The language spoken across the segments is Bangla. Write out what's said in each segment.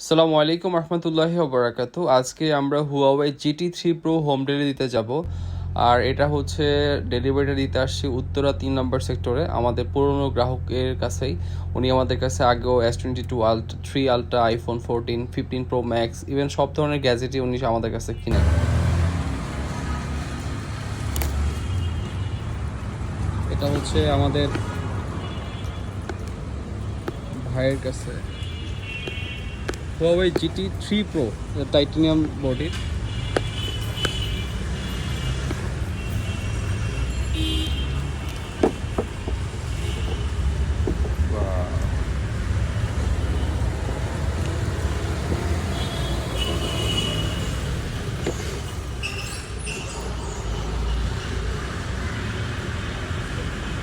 আসসালামু আলাইকুম রহমতুল্লাহি ওয়া আজকে আমরা Huawei GT3 Pro home delivery দিতে যাব। আর এটা হচ্ছে ডেলিভারিটা দিতে আসছি উত্তরা 3 নম্বর সেক্টরে আমাদের পুরনো গ্রাহকের কাছেই। উনি আমাদের কাছে আগেও S22 ultra 3 ultra iPhone 14 15 pro max even সব ধরনের গ্যাজেটই উনি আমাদের কাছে কিনেন। এটা হচ্ছে আমাদের ভাইয়ের কাছে Huawei GT3 Pro টাইটানিয়াম বডির।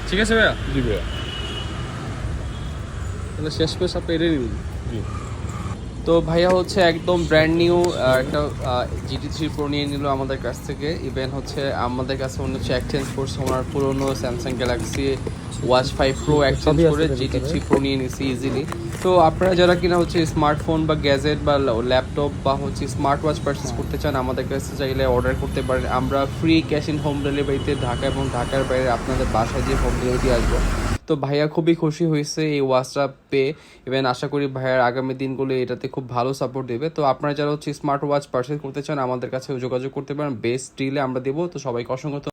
ঠিক আছে ভাইয়া, জি ভাইয়া। তাহলে শেষ পেশ আপনি এটাই নিন। জি তো ভাইয়া হচ্ছে একদম ব্র্যান্ড নিউ একটা GT3 Pro নিয়ে নিল আমাদের কাছ থেকে। ইভেন হচ্ছে আমাদের কাছে উনি হচ্ছে এক্সচেঞ্জ করছে ওনার পুরোনো Samsung Galaxy watch 5 Pro exchange করে GT3 Pro নিয়ে নিছি ইজিলি। তো আপনারা যারা কিনা হচ্ছে স্মার্টফোন বা গ্যাজেট বা ল্যাপটপ বা হচ্ছে স্মার্ট ওয়াচ পারচেস করতে চান আমাদের কাছে চাইলে অর্ডার করতে পারেন। আমরা ফ্রি ক্যাশ ইন হোম ডেলিভারিতে ঢাকা এবং ঢাকার বাইরে আপনাদের বাসায় দিয়ে হোম ডেলিভারি আসবো। তো ভাইয়া খুবই খুশি হয়েছে এই ওয়াচটা পেয়ে। ইভেন আশা করি ভাইয়ার আগামী দিনগুলো এটাতে খুব ভালো সাপোর্ট দেবে। তো আপনারা যারা হচ্ছে স্মার্ট ওয়াচ পারচেস করতে চান আমাদের কাছে যোগাযোগ করতে পারেন, বেস্ট ডিলে আমরা দেবো। তো সবাইকে অসংখ্য